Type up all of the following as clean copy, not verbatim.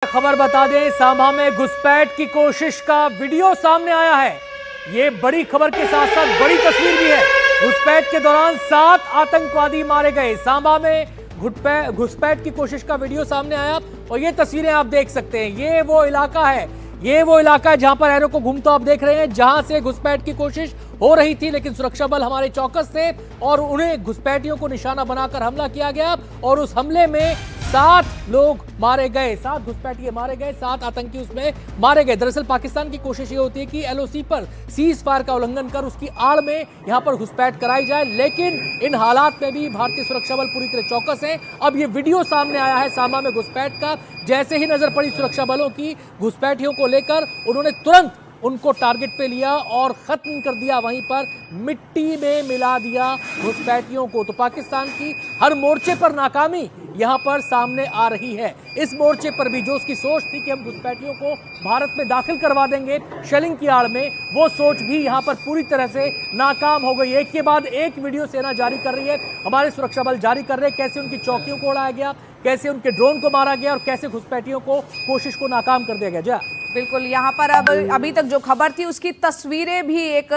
खबर बता दें, सांबा में घुसपैठ की कोशिश का वीडियो सामने आया है। ये बड़ी खबर के साथ साथ बड़ी तस्वीर भी है। घुसपैठ के दौरान 7 आतंकवादी मारे गए। सांबा में घुसपैठ की कोशिश का वीडियो सामने आया और ये तस्वीरें आप देख सकते हैं। ये वो इलाका है जहां पर एरो को घूमता आप देख रहे हैं, जहां से घुसपैठ की कोशिश हो रही थी, लेकिन सुरक्षा बल हमारे चौकस थे और उन्हें घुसपैठियों को निशाना बनाकर हमला किया गया और उस हमले में 7 लोग मारे गए, 7 घुसपैठिए मारे गए, 7 आतंकी उसमें मारे गए। दरअसल पाकिस्तान की कोशिश ये होती है कि एलओसी पर सीज फायर का उल्लंघन कर उसकी आड़ में यहां पर घुसपैठ कराई जाए, लेकिन इन हालात में भी भारतीय सुरक्षा बल पूरी तरह चौकस है। अब ये वीडियो सामने आया है सांबा में घुसपैठ का। जैसे ही नजर पड़ी सुरक्षा बलों की घुसपैठियों को लेकर, उन्होंने तुरंत उनको टारगेट पे लिया और खत्म कर दिया, वहीं पर मिट्टी में मिला दिया घुसपैठियों को। तो पाकिस्तान की हर मोर्चे पर नाकामी यहां पर सामने आ रही है। इस मोर्चे पर भी जो उसकी सोच थी कि हम घुसपैठियों को भारत में दाखिल करवा देंगे शेलिंग की आड़ में, वो सोच भी यहां पर पूरी तरह से नाकाम हो गई। एक के बाद एक वीडियो सेना जारी कर रही है, हमारे सुरक्षा बल जारी कर रहे हैं, कैसे उनकी चौकियों को उड़ाया गया, कैसे उनके ड्रोन को मारा गया और कैसे घुसपैठियों को कोशिश को नाकाम कर दिया गया। बिल्कुल, यहाँ पर अब अभी तक जो खबर थी उसकी तस्वीरें भी एक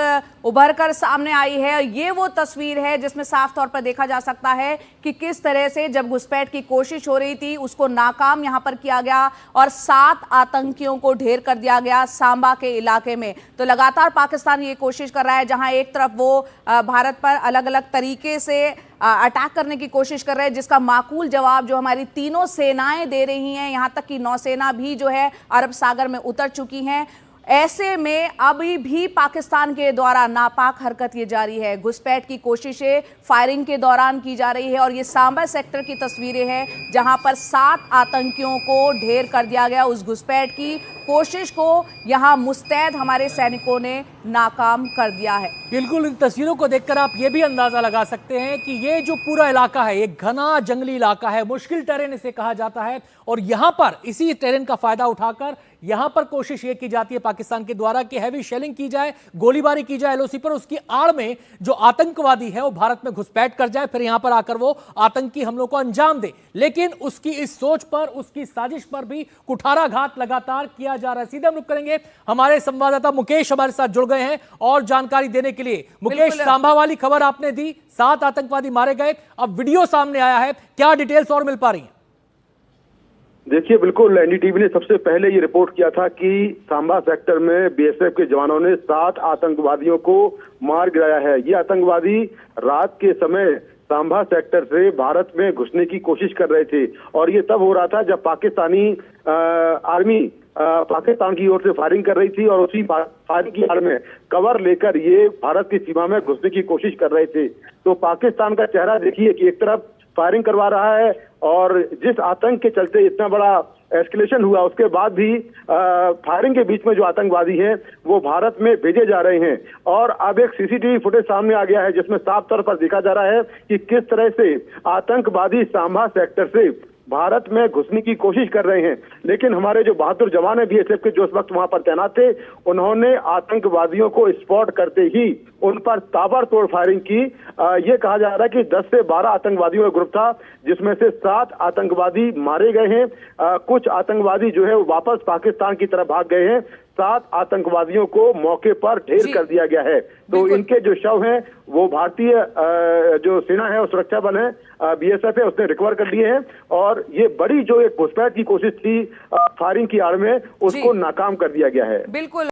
उभर कर सामने आई है। ये वो तस्वीर है जिसमें साफ तौर पर देखा जा सकता है कि किस तरह से जब घुसपैठ की कोशिश हो रही थी उसको नाकाम यहाँ पर किया गया और 7 आतंकियों को ढेर कर दिया गया सांबा के इलाके में। तो लगातार पाकिस्तान ये कोशिश कर रहा है, जहां एक तरफ वो भारत पर अलग अलग तरीके से अटैक करने की कोशिश कर रहे हैं, जिसका माकूल जवाब जो हमारी तीनों सेनाएं दे रही हैं, यहां तक कि नौसेना भी जो है अरब सागर में उतर चुकी हैं। ऐसे में अभी भी पाकिस्तान के द्वारा नापाक हरकत ये जारी है। घुसपैठ की कोशिशें फायरिंग के दौरान की जा रही है और ये सांबा सेक्टर की तस्वीरें हैं जहां पर 7 आतंकियों को ढेर कर दिया गया। उस घुसपैठ की कोशिश को यहां मुस्तैद हमारे सैनिकों ने नाकाम कर दिया है। बिल्कुल, इन तस्वीरों को देखकर आप ये भी अंदाजा लगा सकते हैं कि ये जो पूरा इलाका है, एक घना जंगली इलाका है, मुश्किल टेरेन इसे कहा जाता है और यहां पर इसी टेरेन का फायदा उठाकर यहां पर कोशिश ये की जाती है पाकिस्तान के द्वारा कि हैवी शेलिंग की जाए, गोलीबारी की जाए एलओसी पर, उसकी आड़ में जो आतंकवादी है वो भारत में घुसपैठ कर जाए, फिर यहां पर आकर वो आतंकी हमलों को अंजाम दे। लेकिन उसकी इस सोच पर, उसकी साजिश पर भी कुठाराघात लगातार किया जा रहा है। सीधे हम रुक करेंगे, हमारे संवाददाता मुकेश हमारे साथ जुड़ गए हैं और जानकारी देने के लिए। मुकेश, सांबा वाली खबर आपने दी, 7 आतंकवादी मारे गए, अब वीडियो सामने आया है, क्या डिटेल्स और मिल पा रही है? देखिए, बिल्कुल एनडीटीवी ने सबसे पहले ये रिपोर्ट किया था कि सांबा सेक्टर में बीएसएफ के जवानों ने 7 आतंकवादियों को मार गिराया है। ये आतंकवादी रात के समय सांबा सेक्टर से भारत में घुसने की कोशिश कर रहे थे और ये तब हो रहा था जब पाकिस्तानी आर्मी पाकिस्तान की ओर से फायरिंग कर रही थी और उसी फायरिंग की आड़ में कवर लेकर ये भारत की सीमा में घुसने की कोशिश कर रहे थे। तो पाकिस्तान का चेहरा देखिए कि एक तरफ फायरिंग करवा रहा है और जिस आतंक के चलते इतना बड़ा एस्केलेशन हुआ, उसके बाद भी फायरिंग के बीच में जो आतंकवादी हैं वो भारत में भेजे जा रहे हैं। और अब एक सीसीटीवी फुटेज सामने आ गया है जिसमें साफ तौर पर देखा जा रहा है कि किस तरह से आतंकवादी सांबा सेक्टर से भारत में घुसने की कोशिश कर रहे हैं। लेकिन हमारे जो बहादुर जवान है बीएसएफ के, जो इस वक्त वहां पर तैनात थे, उन्होंने आतंकवादियों को स्पॉट करते ही उन पर ताबड़तोड़ फायरिंग की। ये कहा जा रहा है कि 10 से 12 आतंकवादियों का ग्रुप था, जिसमें से 7 आतंकवादी मारे गए हैं। कुछ आतंकवादी जो है वापस पाकिस्तान की तरफ भाग गए हैं। 7 आतंकवादियों को मौके पर ढेर कर दिया गया है। तो इनके जो शव हैं वो भारतीय जो सेना है और सुरक्षा बल है, बीएसएफ है, उसने रिकवर कर लिए हैं और ये बड़ी जो एक घुसपैठ की कोशिश थी फायरिंग की आड़ में, उसको नाकाम कर दिया गया है। बिल्कुल।